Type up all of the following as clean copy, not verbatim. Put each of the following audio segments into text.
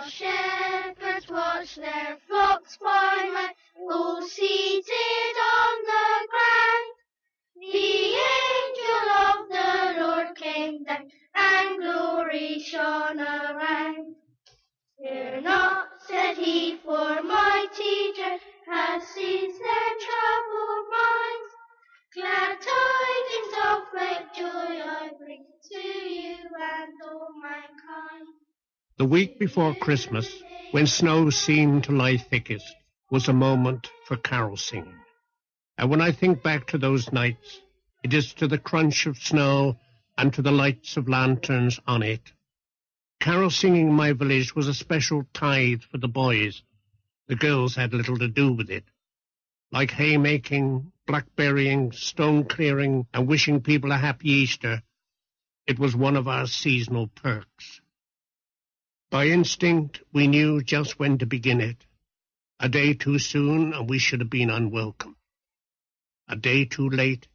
Shepherds watch their flocks by night, all seated on the ground. The angel of the Lord came down, and glory shone around. Fear not, said he, for my teacher has seized their troubled minds. Glad tidings of great joy I bring to you and all mankind. The week before Christmas, when snow seemed to lie thickest, was a moment for carol singing. And when I think back to those nights, it is to the crunch of snow and to the lights of lanterns on it. Carol singing in my village was a special tithe for the boys. The girls had little to do with it. Like haymaking, blackberrying, stone clearing, and wishing people a happy Easter, it was one of our seasonal perks. By instinct, we knew just when to begin it. A day too soon, and we should have been unwelcome. A day too late,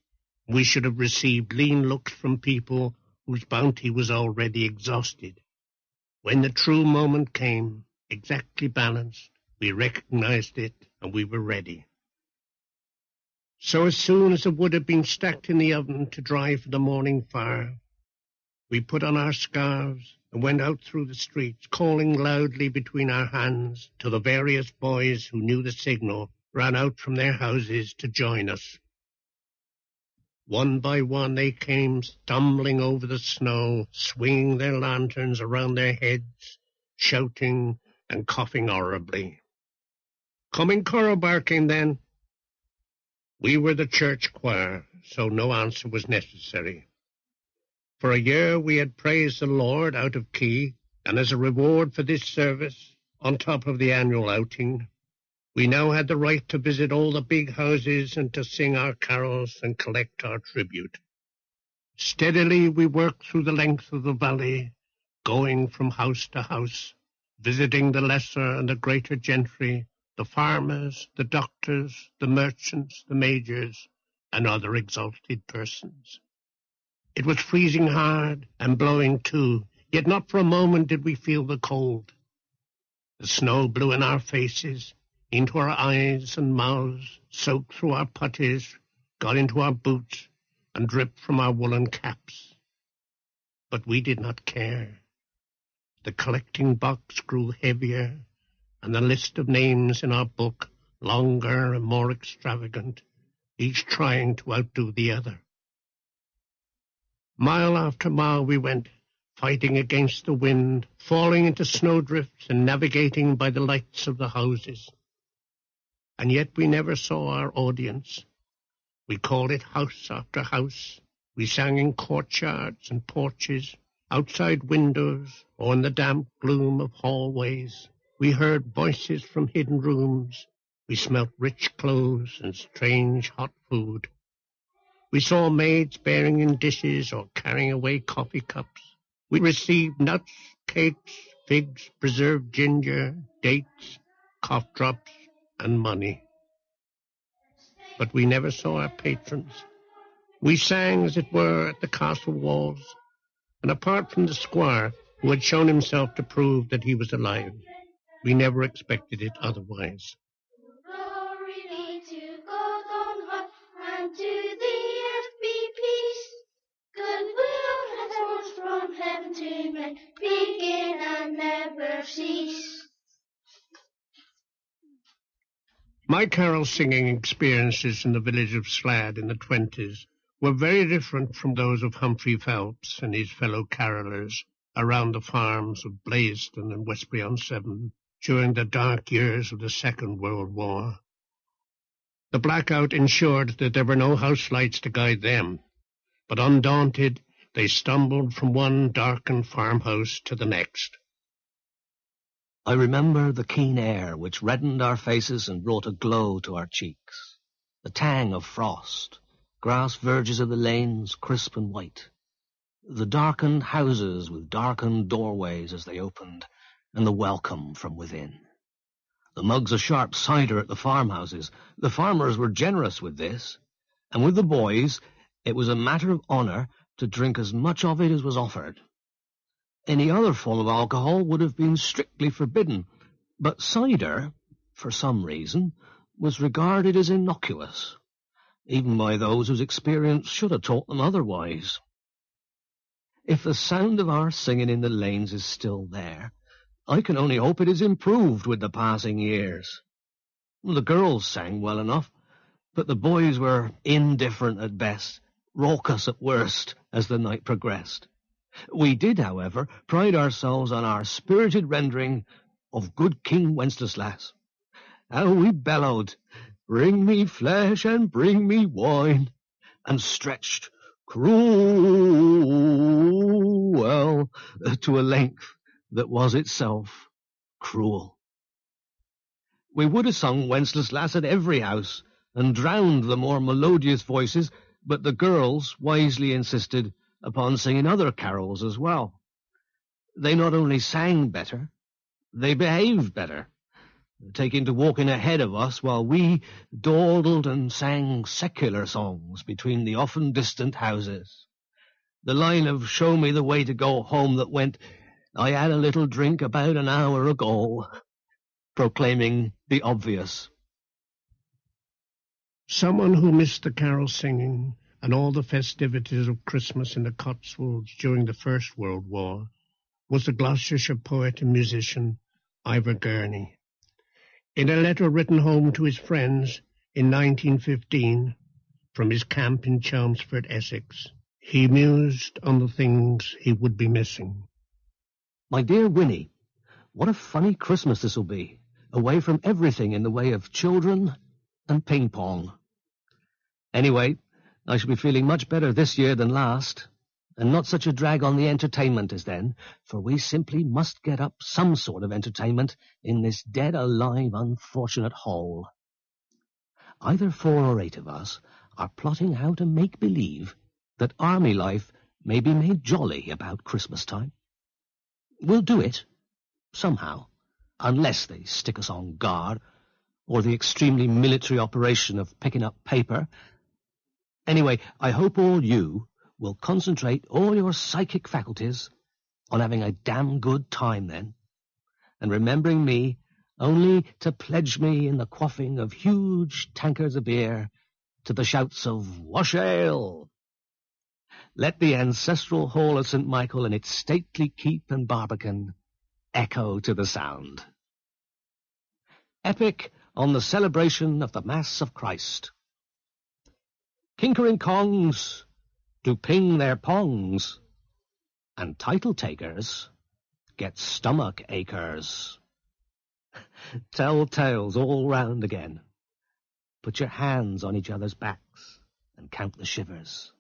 we should have received lean looks from people whose bounty was already exhausted. When the true moment came, exactly balanced, we recognized it, and we were ready. So as soon as it would have been stacked in the oven to dry for the morning fire, we put on our scarves and went out through the streets, calling loudly between our hands till the various boys who knew the signal ran out from their houses to join us. One by one they came stumbling over the snow, swinging their lanterns around their heads, shouting and coughing horribly. Coming chorus barking then. We were the church choir, so no answer was necessary. For a year we had praised the Lord out of key, and as a reward for this service, on top of the annual outing, we now had the right to visit all the big houses and to sing our carols and collect our tribute. Steadily we worked through the length of the valley, going from house to house, visiting the lesser and the greater gentry, the farmers, the doctors, the merchants, the majors, and other exalted persons. It was freezing hard and blowing too, yet not for a moment did we feel the cold. The snow blew in our faces, into our eyes and mouths, soaked through our puttees, got into our boots, and dripped from our woolen caps. But we did not care. The collecting box grew heavier, and the list of names in our book longer and more extravagant, each trying to outdo the other. Mile after mile we went, fighting against the wind, falling into snowdrifts and navigating by the lights of the houses. And yet we never saw our audience. We called it house after house. We sang in courtyards and porches, outside windows, or in the damp gloom of hallways. We heard voices from hidden rooms. We smelt rich clothes and strange hot food. We saw maids bearing in dishes or carrying away coffee cups. We received nuts, cakes, figs, preserved ginger, dates, cough drops, and money. But we never saw our patrons. We sang, as it were, at the castle walls, and apart from the squire, who had shown himself to prove that he was alive, we never expected it otherwise. Glory be to God on high, and to the earth be peace. Goodwill henceforth from heaven to men, begin and never cease. My carol singing experiences in the village of Slad in the 20s were very different from those of Humphrey Phelps and his fellow carolers around the farms of Blaisdon and Westbury-on-Severn during the dark years of the Second World War. The blackout ensured that there were no house lights to guide them, but undaunted, they stumbled from one darkened farmhouse to the next. I remember the keen air which reddened our faces and brought a glow to our cheeks, the tang of frost, grass verges of the lanes crisp and white, the darkened houses with darkened doorways as they opened, and the welcome from within. The mugs of sharp cider at the farmhouses, the farmers were generous with this, and with the boys it was a matter of honour to drink as much of it as was offered. Any other form of alcohol would have been strictly forbidden, but cider, for some reason, was regarded as innocuous, even by those whose experience should have taught them otherwise. If the sound of our singing in the lanes is still there, I can only hope it is improved with the passing years. The girls sang well enough, but the boys were indifferent at best, raucous at worst as the night progressed. We did, however, pride ourselves on our spirited rendering of Good King Wenceslas. How we bellowed, "Bring me flesh and bring me wine," and stretched cruel to a length that was itself cruel. We would have sung Wenceslas at every house and drowned the more melodious voices, but the girls wisely insisted upon singing other carols as well. They not only sang better, they behaved better, taking to walking ahead of us while we dawdled and sang secular songs between the often distant houses. The line of "Show me the way to go home" that went, "I had a little drink about an hour ago," proclaiming the obvious. Someone who missed the carol singing and all the festivities of Christmas in the Cotswolds during the First World War was the Gloucestershire poet and musician Ivor Gurney. In a letter written home to his friends in 1915 from his camp in Chelmsford, Essex, he mused on the things he would be missing. "My dear Winnie, what a funny Christmas this'll be, away from everything in the way of children and ping-pong. Anyway, I shall be feeling much better this year than last, and not such a drag on the entertainment as then, for we simply must get up some sort of entertainment in this dead-alive unfortunate hole. Either 4 or 8 of us are plotting how to make believe that army life may be made jolly about Christmas time. We'll do it, somehow, unless they stick us on guard, or the extremely military operation of picking up paper. Anyway, I hope all you will concentrate all your psychic faculties on having a damn good time then, and remembering me only to pledge me in the quaffing of huge tankards of beer to the shouts of "Wash ale!" Let the ancestral hall of St. Michael and its stately keep and barbican echo to the sound. Epic on the celebration of the Mass of Christ. Kinkering kongs do ping their pongs, and title takers get stomach achers. Tell tales all round again. Put your hands on each other's backs and count the shivers.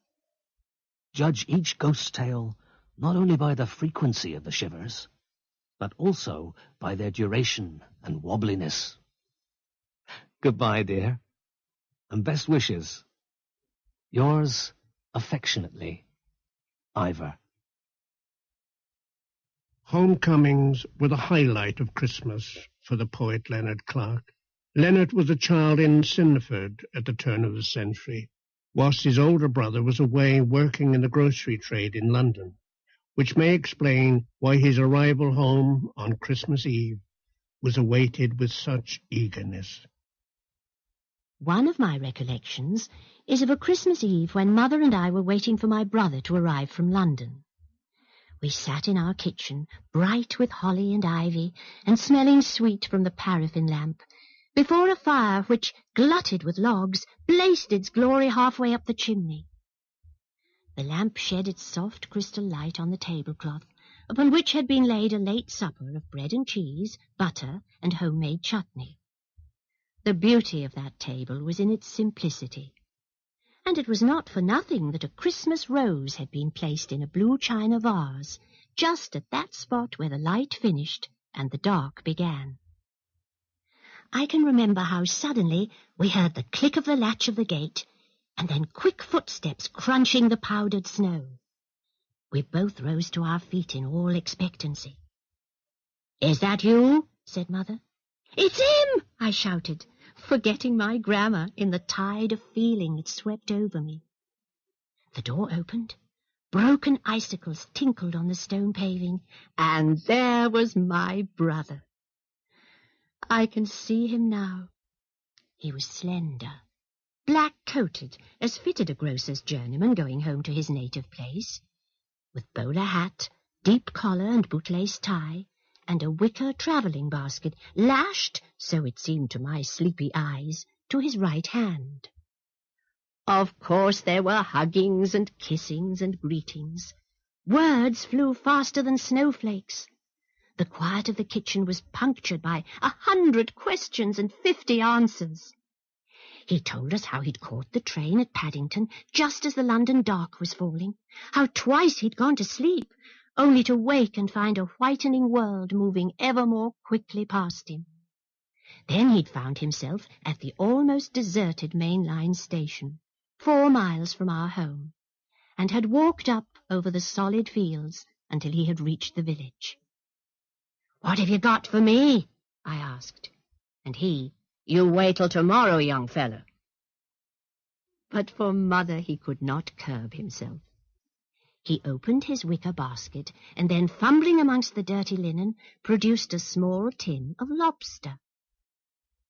Judge each ghost tale not only by the frequency of the shivers, but also by their duration and wobbliness. Goodbye, dear, and best wishes. Yours affectionately, Ivor. Homecomings were the highlight of Christmas for the poet Leonard Clark. Leonard was a child in Sinneford at the turn of the century, whilst his older brother was away working in the grocery trade in London, which may explain why his arrival home on Christmas Eve was awaited with such eagerness. One of my recollections is of a Christmas Eve when Mother and I were waiting for my brother to arrive from London. We sat in our kitchen, bright with holly and ivy, and smelling sweet from the paraffin lamp, before a fire which, glutted with logs, blazed its glory halfway up the chimney. The lamp shed its soft crystal light on the tablecloth, upon which had been laid a late supper of bread and cheese, butter, and homemade chutney. The beauty of that table was in its simplicity, and it was not for nothing that a Christmas rose had been placed in a blue china vase, just at that spot where the light finished and the dark began. I can remember how suddenly we heard the click of the latch of the gate, and then quick footsteps crunching the powdered snow. We both rose to our feet in all expectancy. "Is that you?" said Mother. "It's him!" I shouted, forgetting my grammar in the tide of feeling that swept over me. The door opened, Broken icicles tinkled on the stone paving, and there was my brother. I can see him now. He was slender, black-coated, as fitted a grocer's journeyman going home to his native place, with bowler hat, deep collar and bootlace tie, and a wicker travelling basket lashed, so it seemed to my sleepy eyes, to his right hand. Of course there were huggings and kissings and greetings. Words flew faster than snowflakes. The quiet of the kitchen was punctured by 100 questions and 50 answers. He told us how he'd caught the train at Paddington just as the London dark was falling, how twice he'd gone to sleep, only to wake and find a whitening world moving ever more quickly past him. Then he'd found himself at the almost deserted main line station, 4 miles from our home, and had walked up over the solid fields until he had reached the village. "What have you got for me?" I asked, and he, "You wait till tomorrow, young fellow." But for mother he could not curb himself. He opened his wicker basket, and then, fumbling amongst the dirty linen, produced a small tin of lobster.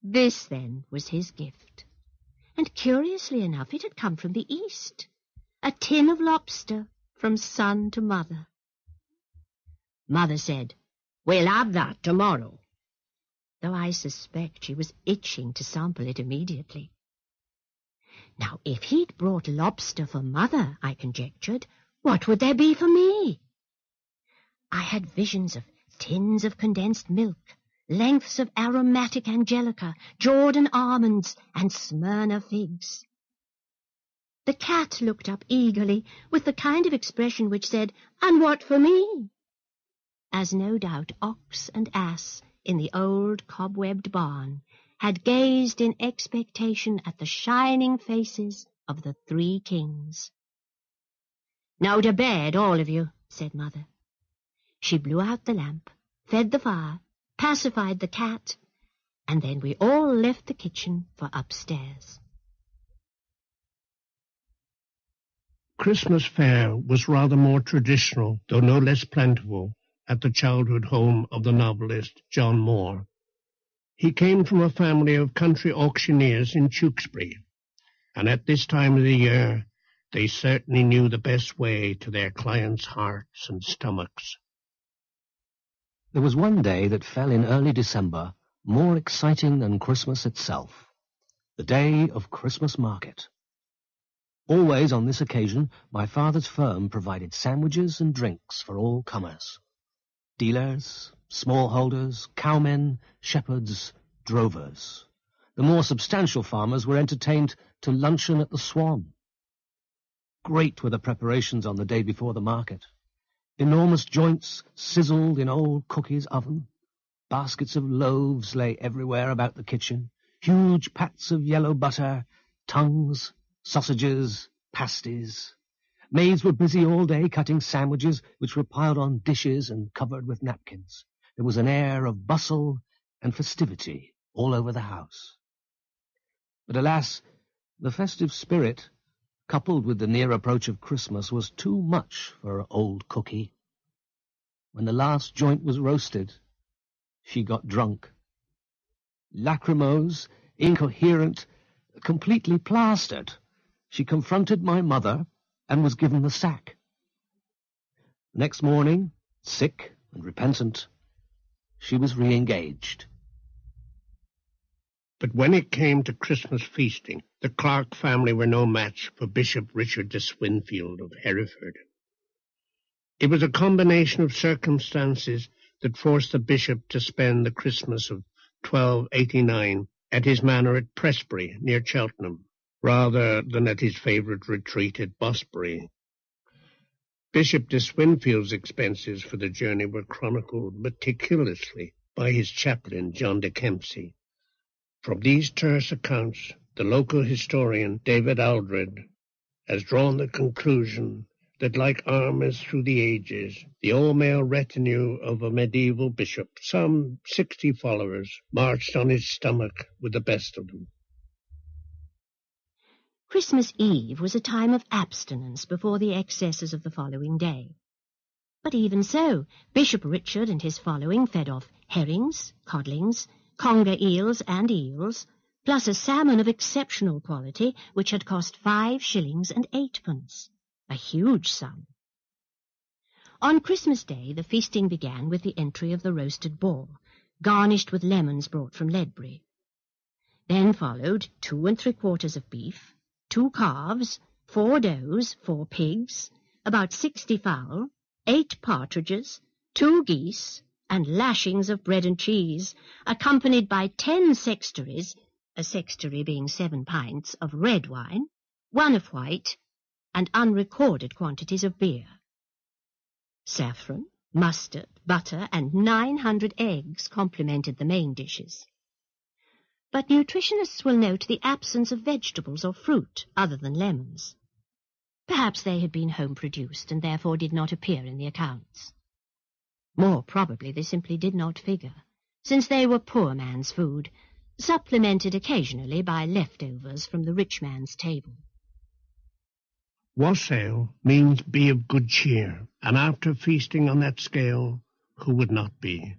This, then, was his gift, and curiously enough it had come from the East, a tin of lobster from son to mother. Mother said, "We'll have that tomorrow," though I suspect she was itching to sample it immediately. Now, if he'd brought lobster for mother, I conjectured, what would there be for me? I had visions of tins of condensed milk, lengths of aromatic angelica, Jordan almonds, and Smyrna figs. The cat looked up eagerly, with the kind of expression which said, "And what for me?" As no doubt ox and ass in the old cobwebbed barn had gazed in expectation at the shining faces of the 3 kings. "Now to bed, all of you," said mother. She blew out the lamp, fed the fire, pacified the cat, and then we all left the kitchen for upstairs. Christmas fare was rather more traditional, though no less plentiful, at the childhood home of the novelist John Moore. He came from a family of country auctioneers in Tewkesbury, and at this time of the year they certainly knew the best way to their clients' hearts and stomachs. There was one day that fell in early December more exciting than Christmas itself, the day of Christmas market. Always on this occasion my father's firm provided sandwiches and drinks for all comers. Dealers, smallholders, cowmen, shepherds, drovers. The more substantial farmers were entertained to luncheon at the Swan. Great were the preparations on the day before the market. Enormous joints sizzled in old cookie's oven. Baskets of loaves lay everywhere about the kitchen. Huge pats of yellow butter, tongues, sausages, pasties. Maids were busy all day cutting sandwiches, which were piled on dishes and covered with napkins. There was an air of bustle and festivity all over the house. But alas, the festive spirit, coupled with the near approach of Christmas, was too much for old Cookie. When the last joint was roasted, she got drunk. Lachrymose, incoherent, completely plastered, she confronted my mother and was given the sack. Next morning, sick and repentant, she was re-engaged. But when it came to Christmas feasting, the Clark family were no match for Bishop Richard de Swinfield of Hereford. It was a combination of circumstances that forced the bishop to spend the Christmas of 1289 at his manor at Prestbury, near Cheltenham, rather than at his favourite retreat at Bosbury. Bishop de Swinfield's expenses for the journey were chronicled meticulously by his chaplain, John de Kempsey. From these terse accounts, the local historian, David Aldred, has drawn the conclusion that, like armies through the ages, the all-male retinue of a medieval bishop, some 60 followers, marched on his stomach with the best of them. Christmas Eve was a time of abstinence before the excesses of the following day. But even so, Bishop Richard and his following fed off herrings, codlings, conger eels, plus a salmon of exceptional quality which had cost 5 shillings and 8pence, a huge sum. On Christmas Day the feasting began with the entry of the roasted boar, garnished with lemons brought from Ledbury. Then followed 2 3/4 of beef, 2 calves, 4 does, 4 pigs, about 60 fowl, 8 partridges, 2 geese, and lashings of bread and cheese, accompanied by 10 sextaries, a sextary being 7 pints, of red wine, 1 of white, and unrecorded quantities of beer. Saffron, mustard, butter, and 900 eggs complemented the main dishes. But nutritionists will note the absence of vegetables or fruit other than lemons. Perhaps they had been home-produced and therefore did not appear in the accounts. More probably they simply did not figure, since they were poor man's food, supplemented occasionally by leftovers from the rich man's table. Wassail means be of good cheer, and after feasting on that scale, who would not be?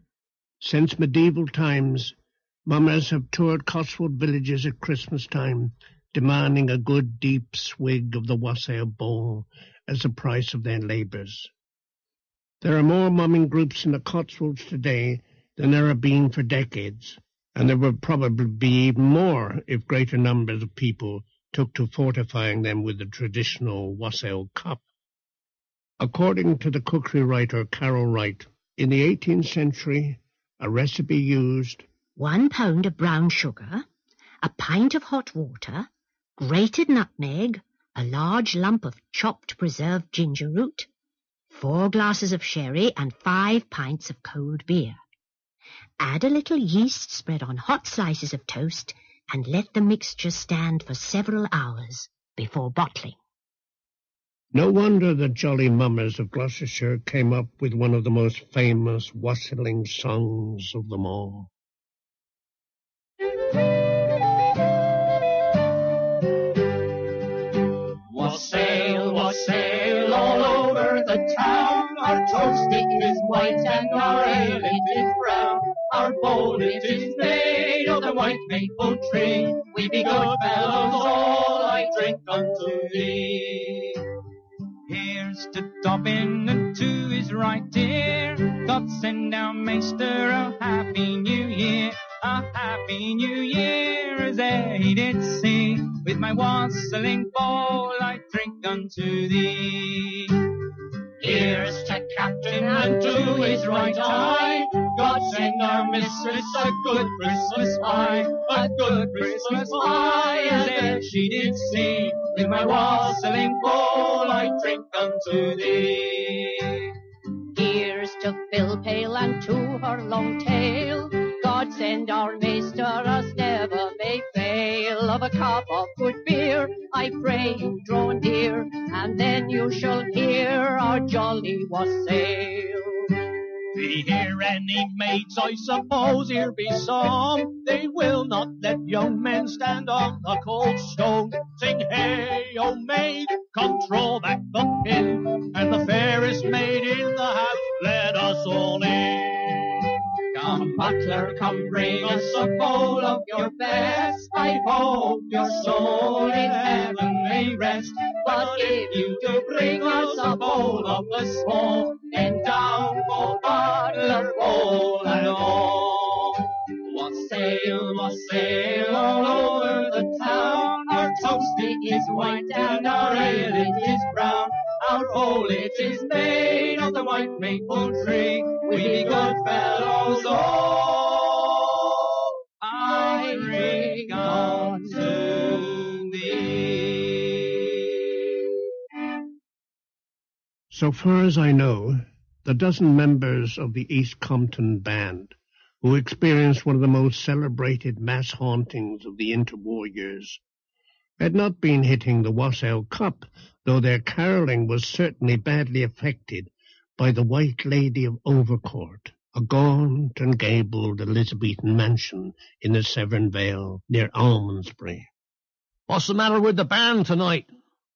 Since medieval times, mummers have toured Cotswold villages at Christmas time, demanding a good deep swig of the wassail bowl as the price of their labours. There are more mumming groups in the Cotswolds today than there have been for decades, and there would probably be even more if greater numbers of people took to fortifying them with the traditional wassail cup. According to the cookery writer Carol Wright, in the 18th century, a recipe used 1 pound of brown sugar, a pint of hot water, grated nutmeg, a large lump of chopped preserved ginger root, 4 glasses of sherry, and 5 pints of cold beer. Add a little yeast spread on hot slices of toast, and let the mixture stand for several hours before bottling. No wonder the jolly mummers of Gloucestershire came up with one of the most famous wassailing songs of them all. Wassail, wassail all over the town. Our toast it is white and our ale it is brown. Our bowl it is made of the white maple tree. We be good fellows all, I drink unto thee. Here's to Dobbin and to his right dear. God send our maester a happy new year. A happy new year as they did see. With my wassailing bowl I drink unto thee. Here's to Captain and to his right eye. God send our mistress a good Christmas pie. A good Christmas pie as e'er she did see. With my wassailing bowl I drink unto thee. Here's to Phil Pale and to her long tail. God send our maester us never may fail. Of a cup of good beer I pray you draw near, and then you shall hear our jolly wassail. Be here any maids, I suppose here be some. They will not let young men stand on the cold stone. Sing hey, oh maid, come throw back the pin, and the fairest maid in the house let us all in. Come butler, come bring us a bowl of your best. I hope your soul in heaven may rest. But if you do bring us a bowl of the small, then down for butler, bowl and all. Wassail, wassail all over the town. Our toast it is white and our ale it is brown. Our bowl it is made of the white maple tree. We be good fellows all, I drink unto thee. So far as I know, the dozen members of the East Compton Band, who experienced one of the most celebrated mass hauntings of the interwar years, had not been hitting the wassail cup, though their carolling was certainly badly affected by the White Lady of Overcourt, a gaunt and gabled Elizabethan mansion in the Severn Vale near Almondsbury. "What's the matter with the band tonight?"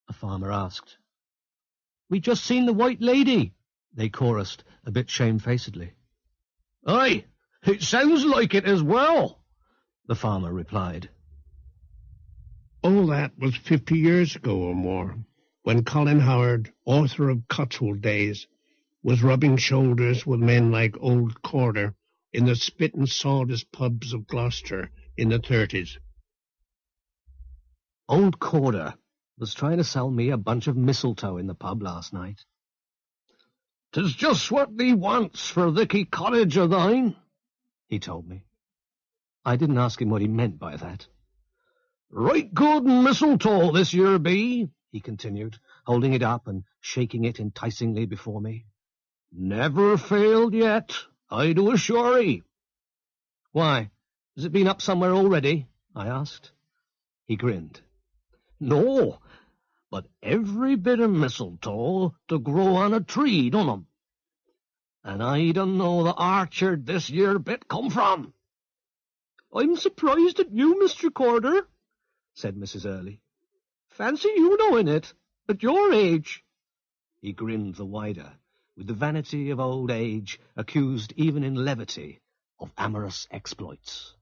a farmer asked. "We just seen the White Lady," they chorused a bit shamefacedly. "Aye, it sounds like it as well," the farmer replied. All that was 50 years ago or more, when Colin Howard, author of Cotswold Days, was rubbing shoulders with men like Old Corder in the spit and sawdust pubs of Gloucestershire in the 30s. Old Corder was trying to sell me a bunch of mistletoe in the pub last night. "'Tis just what thee wants for Vicky Cottage o' thine," he told me. I didn't ask him what he meant by that. "Right good mistletoe this year be," he continued, holding it up and shaking it enticingly before me. "Never failed yet, I do assure 'ee." "Why, has it been up somewhere already?" I asked. He grinned. "No, but every bit of mistletoe to grow on a tree, don't 'em? And I don't know the orchard this year bit come from." "I'm surprised at you, Mr. Corder," said Mrs. Early. "Fancy you knowing it, at your age." He grinned the wider, with the vanity of old age accused even in levity of amorous exploits.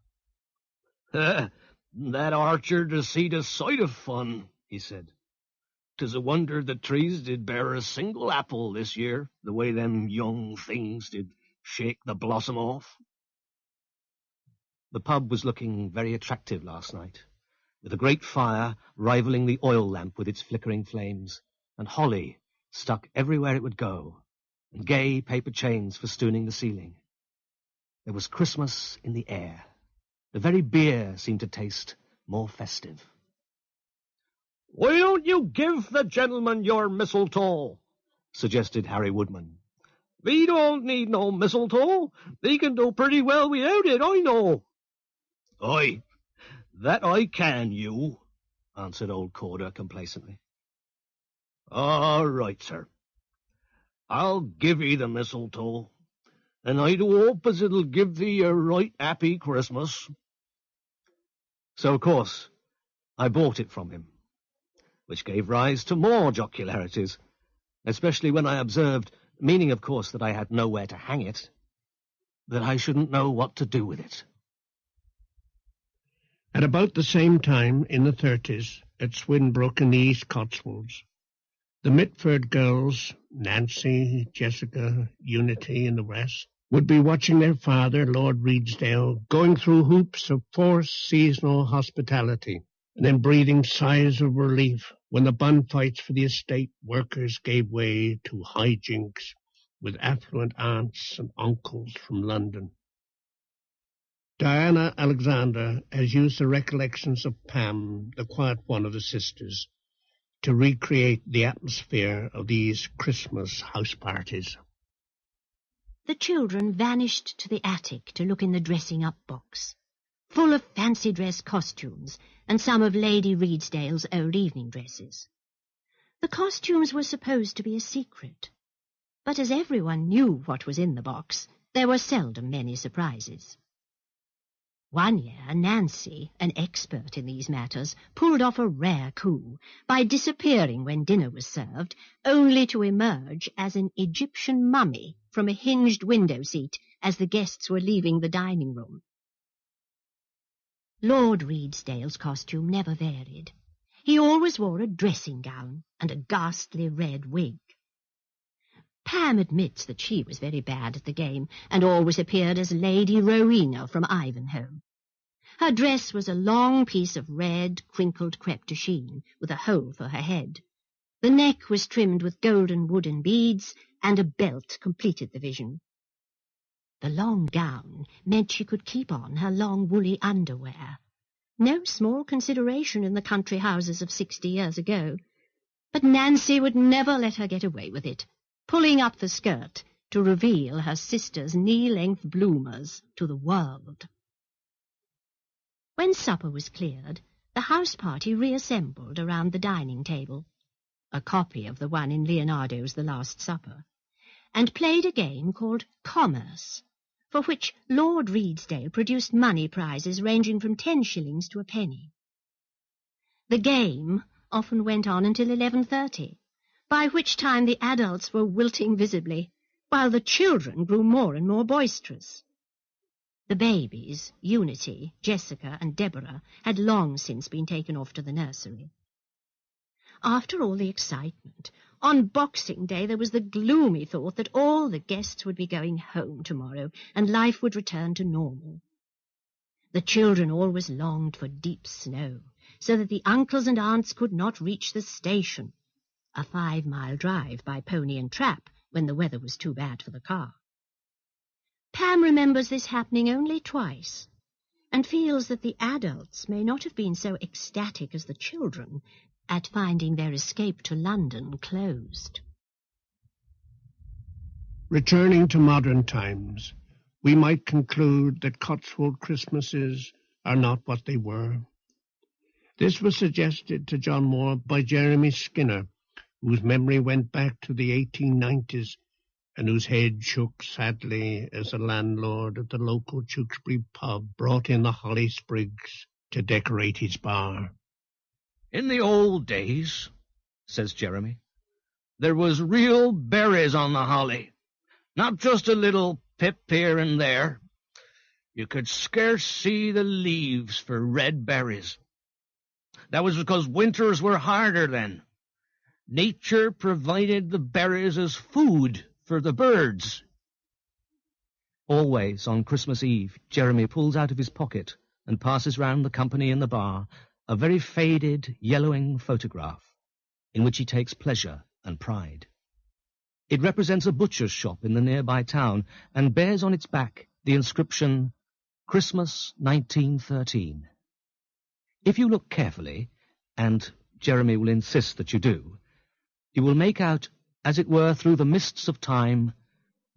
"That orchard has seen a sight of fun," he said. "'Tis a wonder the trees did bear a single apple this year, the way them young things did shake the blossom off." The pub was looking very attractive last night, with a great fire rivaling the oil lamp with its flickering flames, and holly stuck everywhere it would go, and gay paper chains festooning the ceiling. There was Christmas in the air. The very beer seemed to taste more festive. "Why don't you give the gentleman your mistletoe?" suggested Harry Woodman. "We don't need no mistletoe. They can do pretty well without it, I know." "Aye, that I can, you," answered Old Corder complacently. "All right, sir. I'll give 'ee the mistletoe, and I do hope as it'll give thee a right happy Christmas." So, of course, I bought it from him, which gave rise to more jocularities, especially when I observed, meaning, of course, that I had nowhere to hang it, that I shouldn't know what to do with it. At about the same time, in the 30s, at Swinbrook in the East Cotswolds, the Mitford girls, Nancy, Jessica, Unity, and the rest, would be watching their father, Lord Redesdale, going through hoops of forced seasonal hospitality, and then breathing sighs of relief when the bun fights for the estate workers gave way to hijinks with affluent aunts and uncles from London. Diana Alexander has used the recollections of Pam, the quiet one of the sisters, to recreate the atmosphere of these Christmas house parties. The children vanished to the attic to look in the dressing-up box, full of fancy dress costumes and some of Lady Redesdale's old evening dresses. The costumes were supposed to be a secret, but as everyone knew what was in the box, there were seldom many surprises. One year, Nancy, an expert in these matters, pulled off a rare coup by disappearing when dinner was served, only to emerge as an Egyptian mummy from a hinged window seat as the guests were leaving the dining room. Lord Redesdale's costume never varied. He always wore a dressing gown and a ghastly red wig. Pam admits that she was very bad at the game and always appeared as Lady Rowena from Ivanhoe. Her dress was a long piece of red, crinkled crepe de chine with a hole for her head. The neck was trimmed with golden wooden beads, and a belt completed the vision. The long gown meant she could keep on her long woolly underwear. No small consideration in the country houses of 60 years ago. But Nancy would never let her get away with it, pulling up the skirt to reveal her sister's knee-length bloomers to the world. When supper was cleared, the house party reassembled around the dining table, a copy of the one in Leonardo's The Last Supper, and played a game called Commerce, for which Lord Redesdale produced money prizes ranging from 10 shillings to a penny. The game often went on until 11:30, by which time the adults were wilting visibly, while the children grew more and more boisterous. The babies, Unity, Jessica, and Deborah, had long since been taken off to the nursery. After all the excitement, on Boxing Day there was the gloomy thought that all the guests would be going home tomorrow, and life would return to normal. The children always longed for deep snow, so that the uncles and aunts could not reach the station, a 5-mile drive by pony and trap when the weather was too bad for the car. Pam remembers this happening only twice, and feels that the adults may not have been so ecstatic as the children at finding their escape to London closed. Returning to modern times, we might conclude that Cotswold Christmases are not what they were. This was suggested to John Moore by Jeremy Skinner, whose memory went back to the 1890s and whose head shook sadly as the landlord of the local Tewkesbury pub brought in the holly sprigs to decorate his bar. In the old days, says Jeremy, there was real berries on the holly, not just a little pip here and there. You could scarce see the leaves for red berries. That was because winters were harder then. Nature provided the berries as food for the birds. Always on Christmas Eve, Jeremy pulls out of his pocket and passes round the company in the bar a very faded, yellowing photograph in which he takes pleasure and pride. It represents a butcher's shop in the nearby town and bears on its back the inscription, Christmas 1913. If you look carefully, and Jeremy will insist that you do, you will make out, as it were through the mists of time,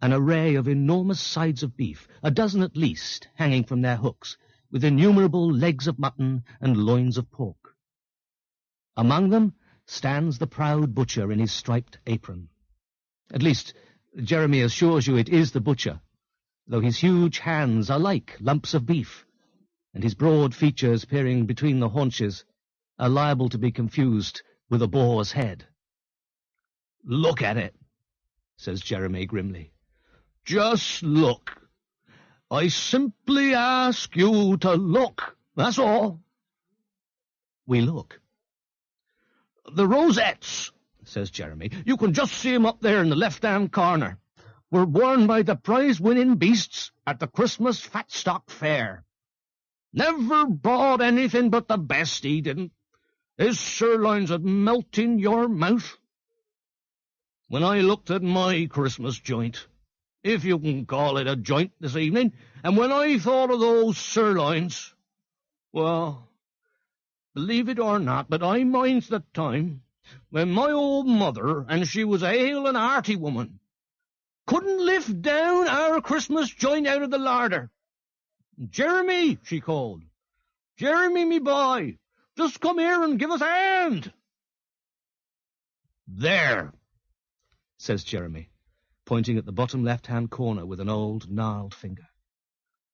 an array of enormous sides of beef, a dozen at least, hanging from their hooks, with innumerable legs of mutton and loins of pork. Among them stands the proud butcher in his striped apron. At least, Jeremy assures you it is the butcher, though his huge hands are like lumps of beef, and his broad features peering between the haunches are liable to be confused with a boar's head. "Look at it," says Jeremy grimly. "Just look. I simply ask you to look, that's all." We look. "The rosettes," says Jeremy, "you can just see 'em up there in the left-hand corner, were worn by the prize-winning beasts at the Christmas Fat Stock Fair. Never bought anything but the best, he didn't. His sirloins would melt in your mouth. When I looked at my Christmas joint, if you can call it a joint this evening, and when I thought of those sirloins, well, believe it or not, but I minds the time when my old mother, and she was a hale and hearty woman, couldn't lift down our Christmas joint out of the larder. 'Jeremy,' she called, 'Jeremy, me boy, just come here and give us a hand.' There," says Jeremy, pointing at the bottom left-hand corner with an old, gnarled finger.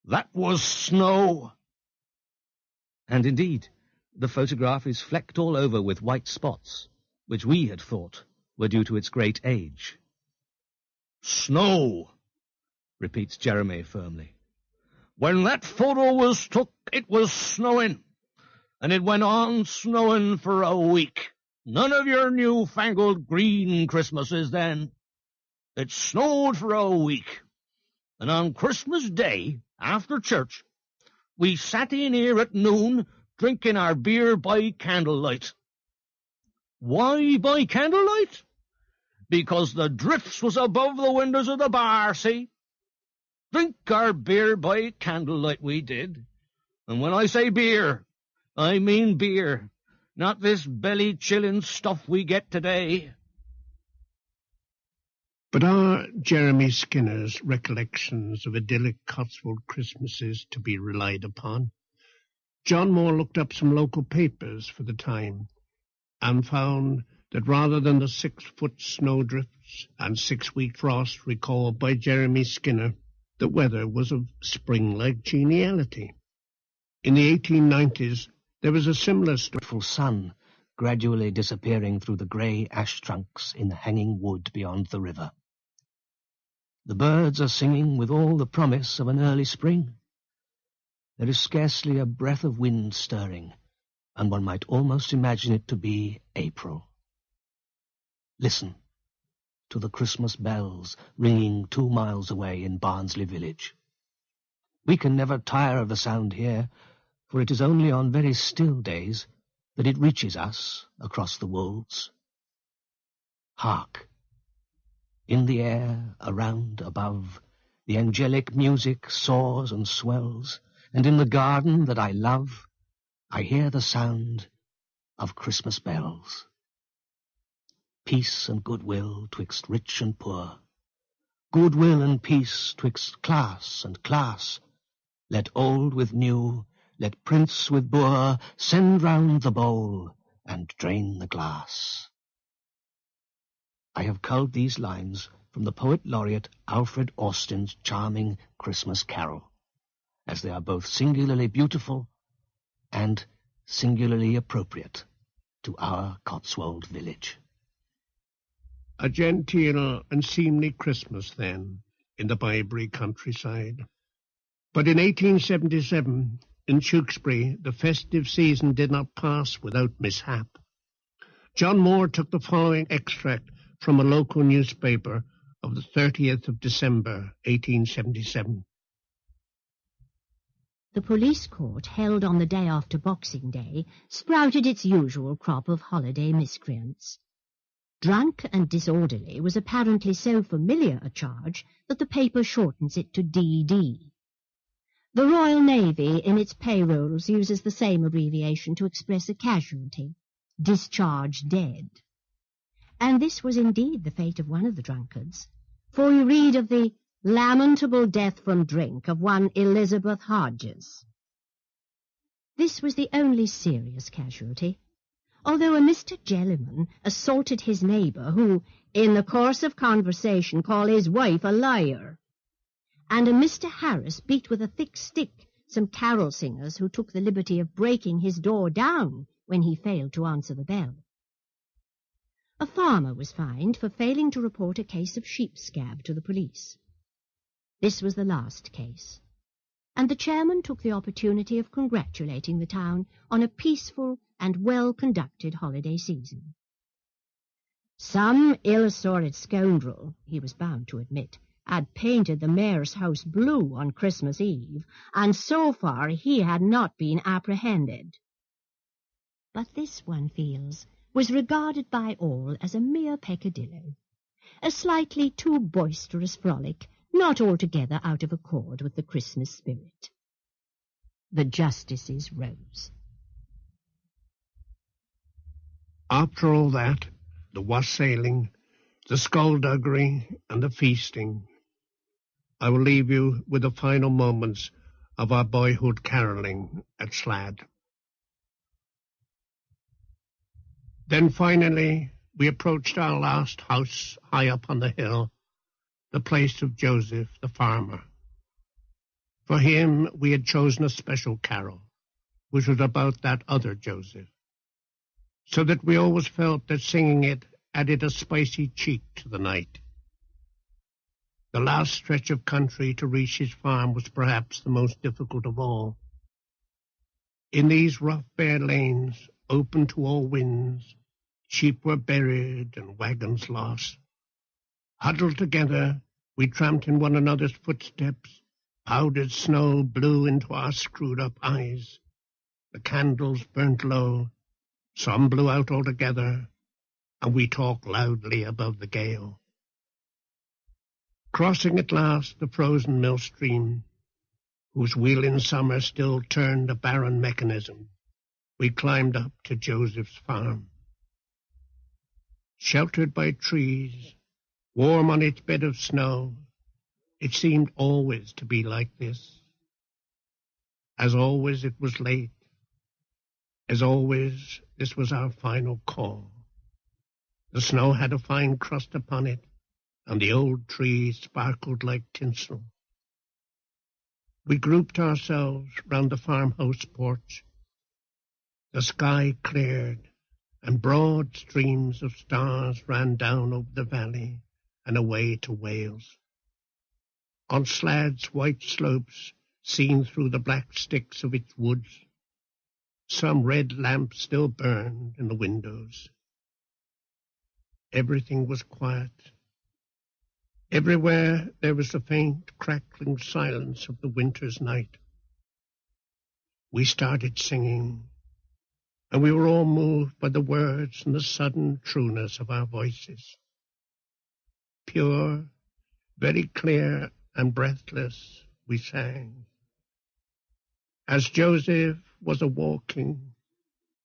"That was snow." And indeed, the photograph is flecked all over with white spots, which we had thought were due to its great age. "Snow," repeats Jeremy firmly. "When that photo was took, it was snowing, and it went on snowing for a week. None of your new-fangled green Christmases then. It snowed for a week, and on Christmas Day, after church, we sat in here at noon drinking our beer by candlelight. Why by candlelight? Because the drifts was above the windows of the bar, see? Drink our beer by candlelight we did. And when I say beer, I mean beer, not this belly-chilling stuff we get today." But are Jeremy Skinner's recollections of idyllic Cotswold Christmases to be relied upon? John Moore looked up some local papers for the time and found that rather than the 6-foot snowdrifts and 6-week frost recalled by Jeremy Skinner, the weather was of spring-like geniality. In the 1890s, There was a similar story. The sun gradually disappearing through the grey ash trunks in the hanging wood beyond the river. The birds are singing with all the promise of an early spring. There is scarcely a breath of wind stirring, and one might almost imagine it to be April. Listen to the Christmas bells ringing 2 miles away in Barnsley village. We can never tire of the sound here, for it is only on very still days that it reaches us across the wolds. Hark! In the air, around, above, the angelic music soars and swells, and in the garden that I love, I hear the sound of Christmas bells. Peace and goodwill twixt rich and poor, goodwill and peace twixt class and class. Let old with new, let prince with boor, send round the bowl and drain the glass. I have culled these lines from the poet laureate Alfred Austin's charming Christmas carol, as they are both singularly beautiful and singularly appropriate to our Cotswold village. A genteel and seemly Christmas, then, in the Byberry countryside. But in 1877, in Tewkesbury, the festive season did not pass without mishap. John Moore took the following extract from a local newspaper of the 30th of December, 1877. The police court, held on the day after Boxing Day, sprouted its usual crop of holiday miscreants. Drunk and disorderly was apparently so familiar a charge that the paper shortens it to DD. The Royal Navy in its payrolls uses the same abbreviation to express a casualty, discharged dead. And this was indeed the fate of one of the drunkards, for we read of the lamentable death from drink of one Elizabeth Hodges. This was the only serious casualty, although a Mr. Jelliman assaulted his neighbour, who, in the course of conversation, called his wife a liar, and a Mr. Harris beat with a thick stick some carol singers who took the liberty of breaking his door down when he failed to answer the bell. A farmer was fined for failing to report a case of sheep scab to the police. This was the last case, and the chairman took the opportunity of congratulating the town on a peaceful and well-conducted holiday season. Some ill-assorted scoundrel, he was bound to admit, had painted the mayor's house blue on Christmas Eve, and so far he had not been apprehended. But this, one feels, was regarded by all as a mere peccadillo, a slightly too boisterous frolic, not altogether out of accord with the Christmas spirit. The justices rose. After all that, the wassailing, the skullduggery, and the feasting, I will leave you with the final moments of our boyhood carolling at Slad. Then finally we approached our last house high up on the hill, the place of Joseph the farmer. For him we had chosen a special carol, which was about that other Joseph, so that we always felt that singing it added a spicy cheek to the night. The last stretch of country to reach his farm was perhaps the most difficult of all. In these rough bare lanes, open to all winds, sheep were buried and wagons lost. Huddled together, we tramped in one another's footsteps. Powdered snow blew into our screwed-up eyes. The candles burnt low. Some blew out altogether, and we talked loudly above the gale. Crossing at last the frozen mill stream, whose wheel in summer still turned a barren mechanism, we climbed up to Joseph's farm. Sheltered by trees, warm on its bed of snow, it seemed always to be like this. As always, it was late. As always, this was our final call. The snow had a fine crust upon it, and the old trees sparkled like tinsel. We grouped ourselves round the farmhouse porch. The sky cleared, and broad streams of stars ran down over the valley and away to Wales. On Slad's white slopes, seen through the black sticks of its woods, some red lamps still burned in the windows. Everything was quiet. Everywhere there was the faint, crackling silence of the winter's night. We started singing, and we were all moved by the words and the sudden trueness of our voices. Pure, very clear and breathless, we sang. As Joseph was a-walking,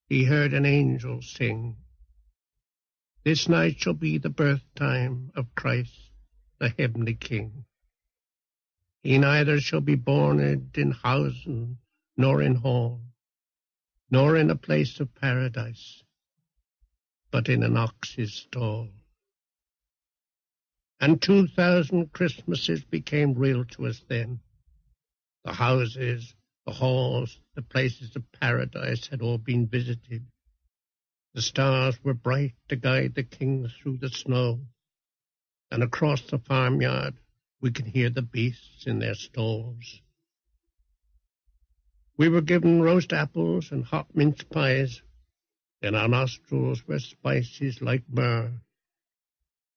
he heard an angel sing, "This night shall be the birth time of Christ, the heavenly King. He neither shall be born in housen, nor in hall, nor in a place of paradise, but in an ox's stall." And 2,000 Christmases became real to us then. The houses, the halls, the places of paradise had all been visited. The stars were bright to guide the king through the snow, and across the farmyard we could hear the beasts in their stalls. We were given roast apples and hot mince pies. In our nostrils were spices like myrrh,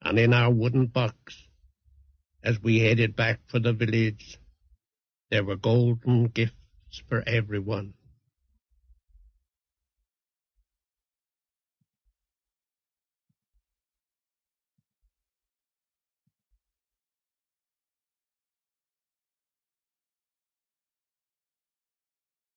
and in our wooden box, as we headed back for the village, there were golden gifts for everyone.